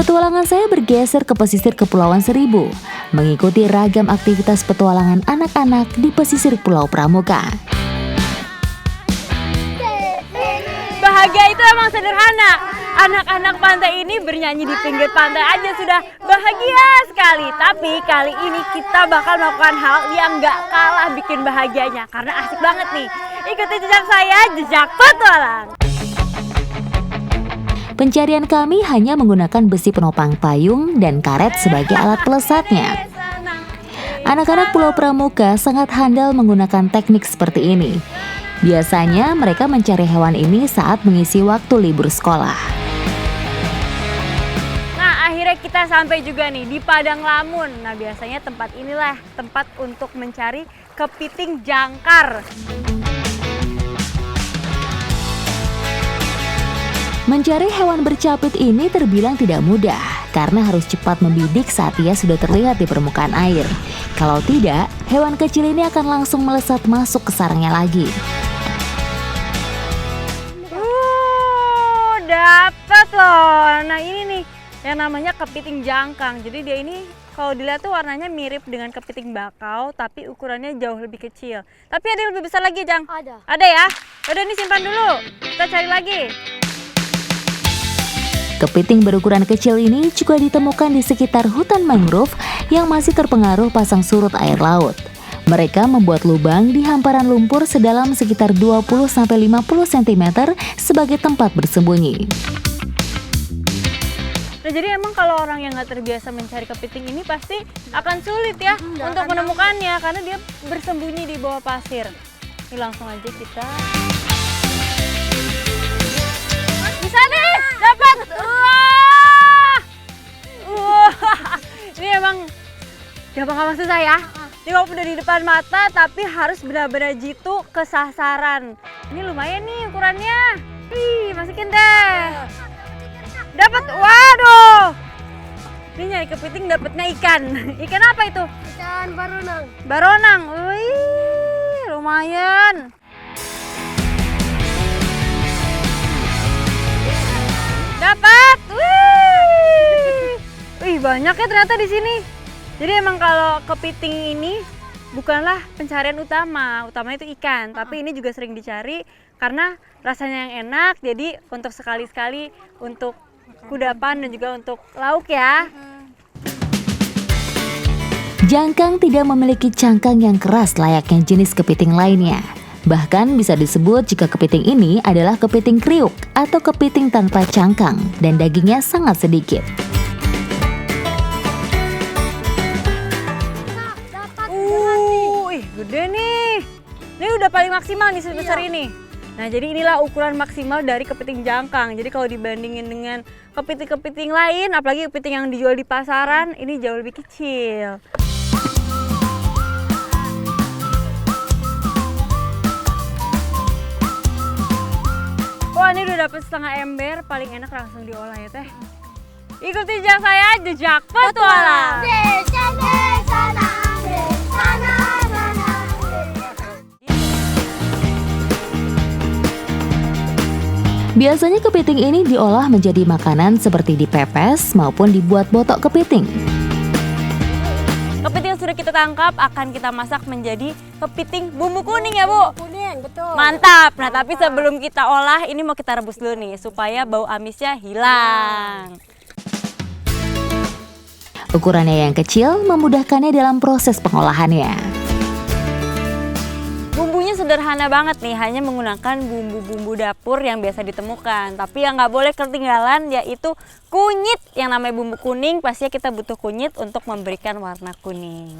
Petualangan saya bergeser ke pesisir Kepulauan Seribu, mengikuti ragam aktivitas petualangan anak-anak di pesisir Pulau Pramuka. Bahagia itu emang sederhana. Anak-anak pantai ini bernyanyi di pinggir pantai aja sudah bahagia sekali. Tapi kali ini kita bakal melakukan hal yang gak kalah bikin bahagianya. Karena asik banget nih. Ikuti jejak saya, jejak petualang. Pencarian kami hanya menggunakan besi penopang payung dan karet sebagai alat pelesatnya. Anak-anak Pulau Pramuka sangat handal menggunakan teknik seperti ini. Biasanya mereka mencari hewan ini saat mengisi waktu libur sekolah. Nah, akhirnya kita sampai juga nih di Padang Lamun. Nah, biasanya tempat inilah tempat untuk mencari kepiting jangkar. Mencari hewan bercapit ini terbilang tidak mudah karena harus cepat membidik saat ia sudah terlihat di permukaan air. Kalau tidak, hewan kecil ini akan langsung melesat masuk ke sarangnya lagi. Dapat loh. Nah, ini nih yang namanya kepiting jangkang. Jadi dia ini kalau dilihat tuh warnanya mirip dengan kepiting bakau, tapi ukurannya jauh lebih kecil. Tapi ada yang lebih besar lagi, Jang? Ada. Ada ya? Udah, ini simpan dulu. Kita cari lagi. Kepiting berukuran kecil ini juga ditemukan di sekitar hutan mangrove yang masih terpengaruh pasang surut air laut. Mereka membuat lubang di hamparan lumpur sedalam sekitar 20-50 cm sebagai tempat bersembunyi. Nah, jadi emang kalau orang yang nggak terbiasa mencari kepiting ini pasti akan sulit ya untuk menemukannya karena dia bersembunyi di bawah pasir. Ini langsung aja kita. Bisa nih, dapat. Ini emang gampang sama susah ya. Ini walaupun udah di depan mata tapi harus benar-benar jitu ke sasaran. Ini lumayan nih ukurannya. Wih, masukin deh. Dapat, waduh. Ini nyari kepiting dapatnya ikan. Ikan apa itu? Ikan baronang. Baronang. Wih, lumayan. Dapat. Wih, banyak ya ternyata di sini. Jadi emang kalau kepiting ini bukanlah pencarian utama, utamanya itu ikan. Tapi ini juga sering dicari karena rasanya yang enak. Jadi untuk sekali-sekali untuk kudapan dan juga untuk lauk ya. Jangkang tidak memiliki cangkang yang keras layaknya jenis kepiting lainnya. Bahkan bisa disebut jika kepiting ini adalah kepiting kriuk atau kepiting tanpa cangkang dan dagingnya sangat sedikit. Gede nih. Ini udah paling maksimal nih sebesar ini. Nah, jadi inilah ukuran maksimal dari kepiting jangkang. Jadi kalau dibandingin dengan kepiting-kepiting lain, apalagi kepiting yang dijual di pasaran, ini jauh lebih kecil. Wah, ini udah dapet setengah ember, paling enak langsung diolah ya teh. Ikuti jejak saya, jejak petualang. Biasanya kepiting ini diolah menjadi makanan seperti dipepes maupun dibuat botok kepiting. Kepiting yang sudah kita tangkap akan kita masak menjadi kepiting bumbu kuning ya, Bu? Kuning, betul. Mantap. Nah, tapi sebelum kita olah, ini mau kita rebus dulu nih supaya bau amisnya hilang. Ukurannya yang kecil memudahkannya dalam proses pengolahannya. Bumbunya sederhana banget nih, hanya menggunakan bumbu-bumbu dapur yang biasa ditemukan. Tapi yang nggak boleh ketinggalan yaitu kunyit. Yang namanya bumbu kuning, pastinya kita butuh kunyit untuk memberikan warna kuning.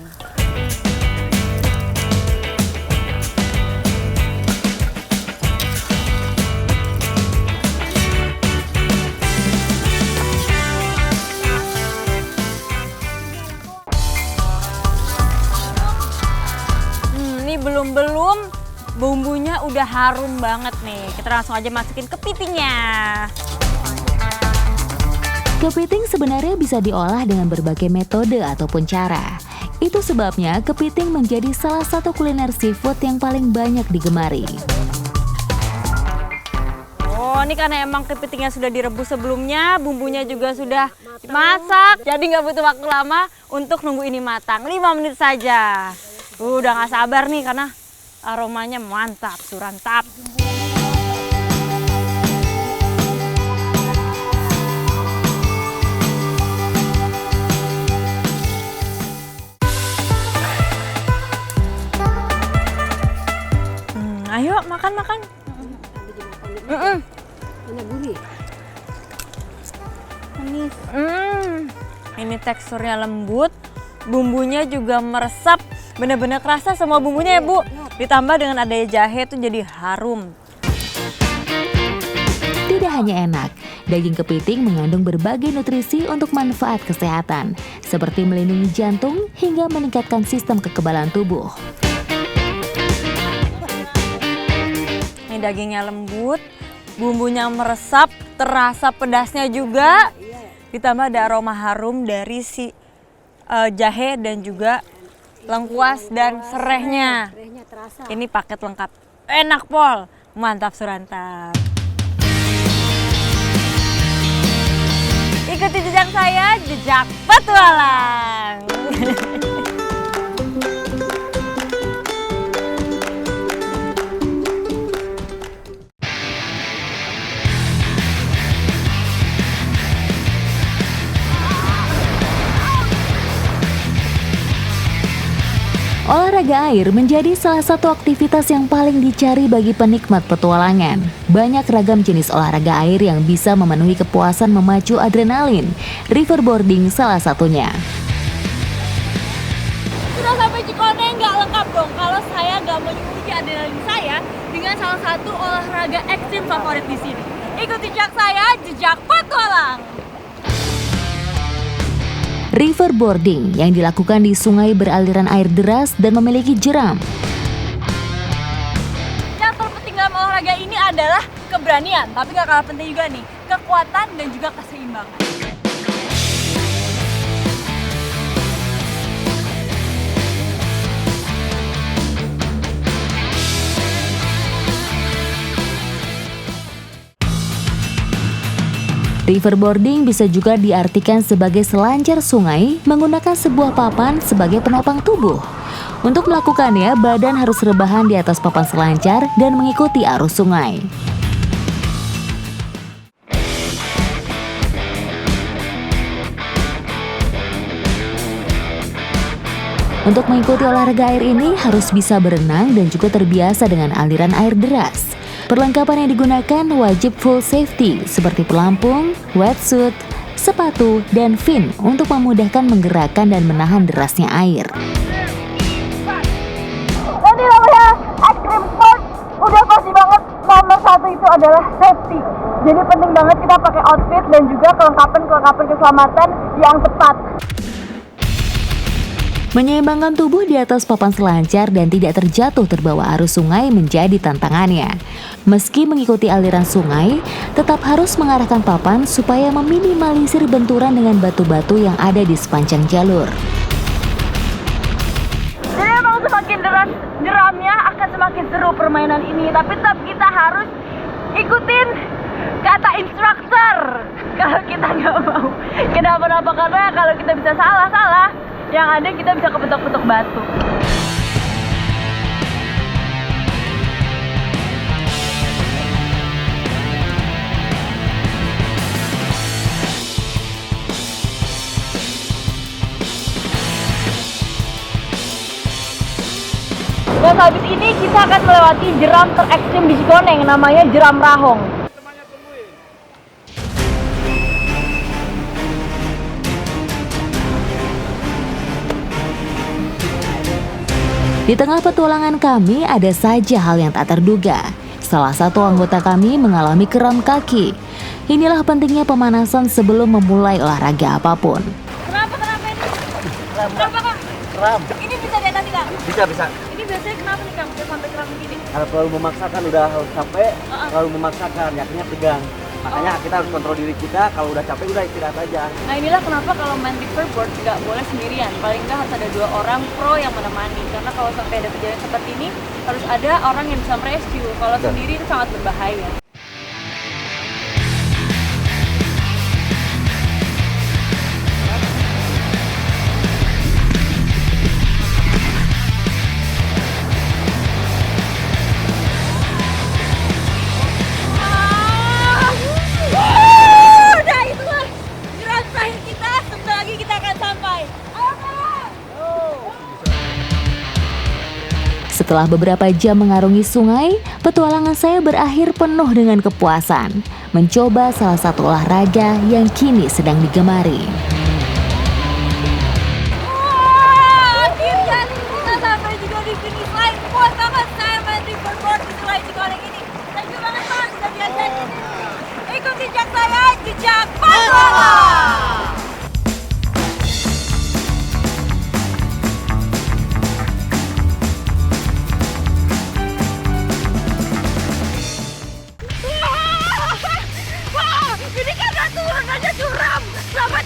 Ini belum bumbunya udah harum banget nih. Kita langsung aja masukin kepitingnya. Kepiting sebenarnya bisa diolah dengan berbagai metode ataupun cara. Itu sebabnya kepiting menjadi salah satu kuliner seafood yang paling banyak digemari. Oh, Kalau ini karena emang kepitingnya sudah direbus sebelumnya, bumbunya juga sudah dimasak, jadi nggak butuh waktu lama untuk nunggu ini matang. 5 menit saja. Udah nggak sabar nih karena aromanya mantap, surantap. Ayo makan. Manis. Ini teksturnya lembut, bumbunya juga meresap, bener-bener kerasa semua bumbunya ya Bu. Ditambah dengan adanya jahe itu jadi harum. Tidak hanya enak, daging kepiting mengandung berbagai nutrisi untuk manfaat kesehatan, seperti melindungi jantung hingga meningkatkan sistem kekebalan tubuh. Ini dagingnya lembut, bumbunya meresap, terasa pedasnya juga. Ditambah ada aroma harum dari si jahe dan juga lengkuas dan serehnya. Ini paket lengkap. Enak Pol, mantap surantap. Ikuti jejak saya, jejak petualang. Olahraga air menjadi salah satu aktivitas yang paling dicari bagi penikmat petualangan. Banyak ragam jenis olahraga air yang bisa memenuhi kepuasan memacu adrenalin. Riverboarding salah satunya. Sudah sampai Cikoneng, nggak lengkap dong kalau saya nggak menguji adrenalin saya dengan salah satu olahraga ekstrim favorit di sini. Ikuti jejak saya, jejak petualang. Riverboarding yang dilakukan di sungai beraliran air deras dan memiliki jeram. Yang terpenting dalam olahraga ini adalah keberanian, tapi nggak kalah penting juga nih, kekuatan dan juga keseimbangan. Riverboarding bisa juga diartikan sebagai selancar sungai menggunakan sebuah papan sebagai penopang tubuh. Untuk melakukannya, badan harus rebahan di atas papan selancar dan mengikuti arus sungai. Untuk mengikuti olahraga air ini harus bisa berenang dan juga terbiasa dengan aliran air deras. Perlengkapan yang digunakan wajib full safety seperti pelampung, wetsuit, sepatu, dan fin untuk memudahkan menggerakkan dan menahan derasnya air. Nanti namanya extreme sport, udah pasti banget nomor satu itu adalah safety. Jadi penting banget kita pakai outfit dan juga kelengkapan keselamatan yang tepat. Menyeimbangkan tubuh di atas papan selancar dan tidak terjatuh terbawa arus sungai menjadi tantangannya. Meski mengikuti aliran sungai, tetap harus mengarahkan papan supaya meminimalisir benturan dengan batu-batu yang ada di sepanjang jalur. Jadi emang semakin deras jeramnya akan semakin seru permainan ini, tapi tetap kita harus ikutin kata instruktur. Kalau kita nggak mau kenapa-napa, karena kalau kita bisa salah, yang ada kita bisa kepetok-petok batu. Dan habis ini kita akan melewati jeram terekstrim di Cikoneng, namanya jeram Rahong. Di tengah petualangan kami ada saja hal yang tak terduga. Salah satu anggota kami mengalami kram kaki. Inilah pentingnya pemanasan sebelum memulai olahraga apapun. Kenapa ini? Kenapa Kang? Kram. Ini bisa diatasi Kang? Bisa. Ini biasanya kenapa nih Kang? Bisa sampai kram begini? Kalau terlalu memaksakan udah harus capek, terlalu memaksakan yakinnya tegang. Makanya kita harus kontrol diri kita, kalau udah capek udah istirahat aja. Nah inilah kenapa kalau main riverboard nggak boleh sendirian. Paling nggak harus ada 2 orang pro yang menemani. Karena kalau sampai ada kejadian seperti ini, harus ada orang yang bisa merescue. Kalau sendiri itu sangat berbahaya. Setelah beberapa jam mengarungi sungai, petualangan saya berakhir penuh dengan kepuasan. Mencoba salah satu olahraga yang kini sedang digemari. Akhirnya kita sampai juga di finish line. Puas banget saya main riverboard di Sungai Cikoneng ini. Thank you banget Mas, sudah diajakin. Ikut jejak saya, jejak pahlawan. Wah, ini karena turun aja curam. Selamat